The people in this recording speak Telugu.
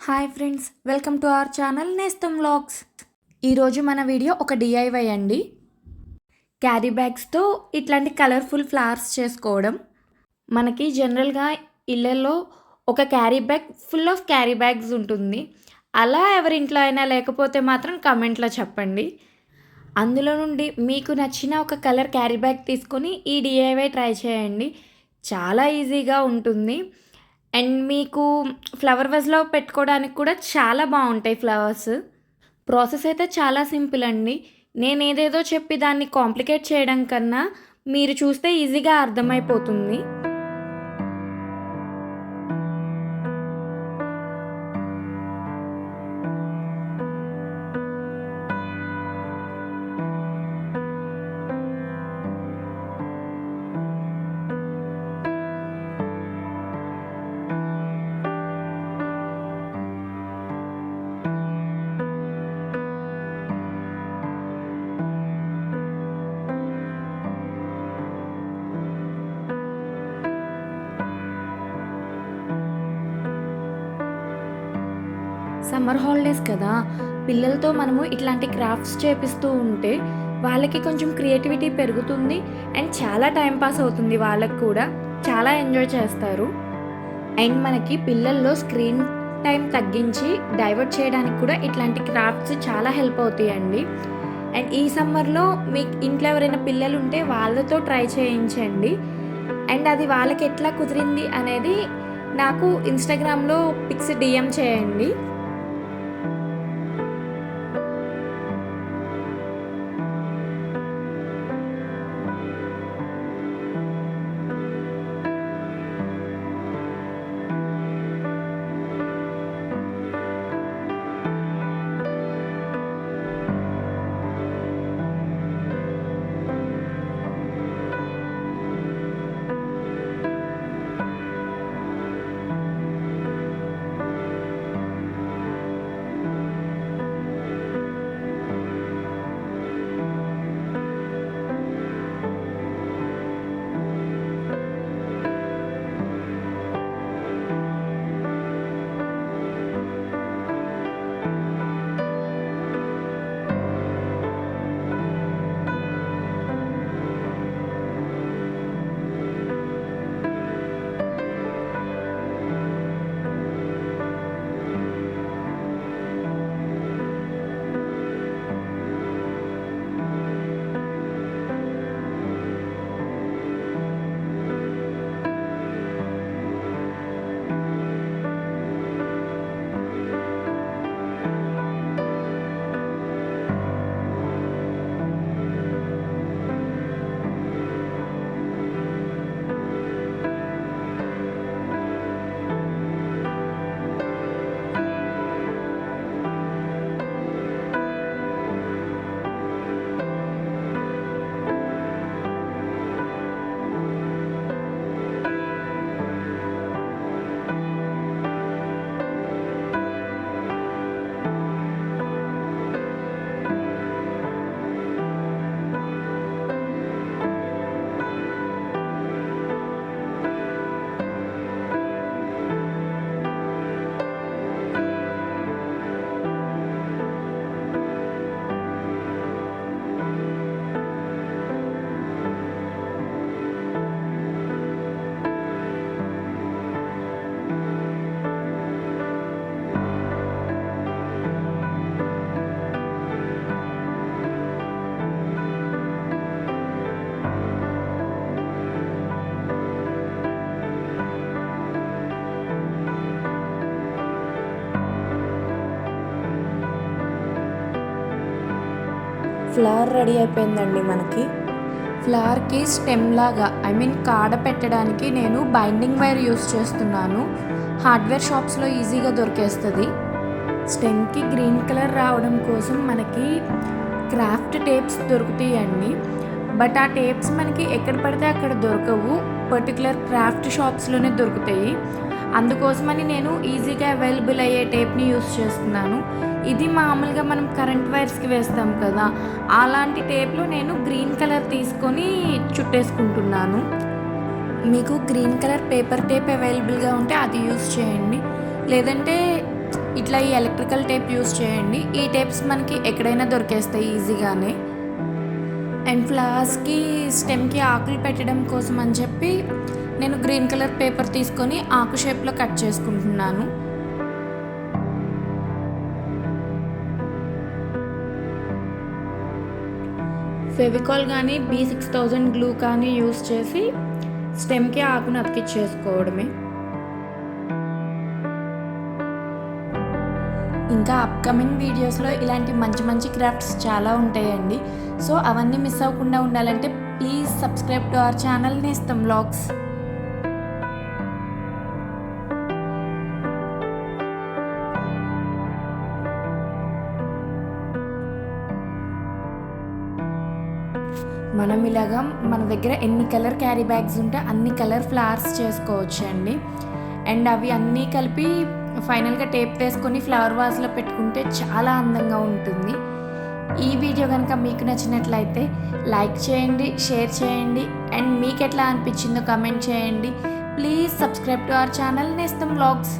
Hi friends, welcome to our channel నేస్తం వ్లాగ్స్. ఈరోజు మన వీడియో ఒక డిఐవై అండి. క్యారీ బ్యాగ్స్తో ఇట్లాంటి కలర్ఫుల్ ఫ్లవర్స్ చేసుకోవడం. మనకి జనరల్గా ఇళ్ళల్లో ఒక carry bag full of carry bags ఉంటుంది. అలా ఎవరింట్లో అయినా లేకపోతే మాత్రం కమెంట్లో చెప్పండి. అందులో నుండి మీకు నచ్చిన ఒక కలర్ క్యారీ బ్యాగ్ తీసుకొని ఈ డిఐవై ట్రై చేయండి. చాలా ఈజీగా ఉంటుంది. అండ్ మీకు ఫ్లవర్ వాజ్‌లో పెట్టుకోవడానికి కూడా చాలా బావుంటాయి ఫ్లవర్స్. ప్రాసెస్ అయితే చాలా సింపుల్ అండి. నేనేదేదో చెప్పి దాన్ని కాంప్లికేట్ చేయడం కన్నా మీరు చూస్తే ఈజీగా అర్థమైపోతుంది. సమ్మర్ హాలిడేస్ కదా! పిల్లలతో మనము ఇట్లాంటి క్రాఫ్ట్స్ చేపిస్తూ ఉంటే వాళ్ళకి కొంచెం క్రియేటివిటీ పెరుగుతుంది. అండ్ చాలా టైం పాస్ అవుతుంది వాళ్ళకి కూడా. చాలా ఎంజాయ్ చేస్తారు. అండ్ మనకి పిల్లల్లో స్క్రీన్ టైం తగ్గించి డైవర్ట్ చేయడానికి కూడా ఇట్లాంటి క్రాఫ్ట్స్ చాలా హెల్ప్ అవుతాయండి. అండ్ ఈ సమ్మర్‌లో మీకు ఇంట్లో ఎవరైనా పిల్లలుంటే వాళ్ళతో ట్రై చేయించండి. అండ్ అది వాళ్ళకి ఎట్లా కుదిరింది అనేది నాకు ఇన్‌స్టాగ్రామ్‌లో పిక్స్ డీఎం చేయండి. ఫ్లవర్ రెడీ అయిపోయిందండి మనకి. ఫ్లవర్కి స్టెమ్ లాగా కాడ పెట్టడానికి నేను బైండింగ్ వైర్ యూస్ చేస్తున్నాను. హార్డ్వేర్ షాప్స్లో ఈజీగా దొరికేస్తుంది. స్టెమ్కి గ్రీన్ కలర్ రావడం కోసం మనకి క్రాఫ్ట్ టేప్స్ దొరుకుతాయండి. బట్ ఆ టేప్స్ మనకి ఎక్కడ పడితే అక్కడ దొరకవు. పర్టికులర్ క్రాఫ్ట్ షాప్స్లోనే దొరుకుతాయి. అందుకోసమని నేను ఈజీగా అవైలబుల్ అయ్యే టేప్ని యూస్ చేస్తున్నాను. ఇది మామూలుగా మనం కరెంట్ వైర్స్కి వేస్తాం కదా, అలాంటి టేప్లో నేను గ్రీన్ కలర్ తీసుకొని చుట్టేసుకుంటున్నాను. మీకు గ్రీన్ కలర్ పేపర్ టేప్ అవైలబుల్గా ఉంటే అది యూస్ చేయండి. లేదంటే ఇట్లా ఈ ఎలక్ట్రికల్ టేప్ యూస్ చేయండి. ఈ టేప్స్ మనకి ఎక్కడైనా దొరికేస్తాయి ఈజీగానే. అండ్ ఫ్లవర్స్కి స్టెమ్కి ఆకులు పెట్టడం కోసం అని చెప్పి నేను గ్రీన్ కలర్ పేపర్ తీసుకొని ఆకు షేప్లో కట్ చేసుకుంటున్నాను. ఫెవికాల్ కానీ B6000 గ్లూ కానీ యూస్ చేసి స్టెమ్కి ఆకును అతికిచ్చేసుకోవడమే. ఇంకా అప్కమింగ్ వీడియోస్లో ఇలాంటి మంచి మంచి క్రాఫ్ట్స్ చాలా ఉంటాయండి. సో అవన్నీ మిస్ అవ్వకుండా ఉండాలంటే please subscribe to our channel నేస్తం వ్లాగ్స్. మనం ఇలాగా మన దగ్గర ఎన్ని కలర్ క్యారీ బ్యాగ్స్ ఉంటే అన్ని కలర్ ఫ్లవర్స్ చేసుకోవచ్చు అండి. అండ్ అవి అన్నీ కలిపి ఫైనల్గా టేప్ వేసుకొని ఫ్లవర్ వాజ్లో పెట్టుకుంటే చాలా అందంగా ఉంటుంది. ఈ వీడియో కనుక మీకు నచ్చినట్లయితే లైక్ చేయండి, షేర్ చేయండి. అండ్ మీకు ఎట్లా అనిపించిందో కమెంట్ చేయండి. Please subscribe to our channel నేస్తం వ్లాగ్స్.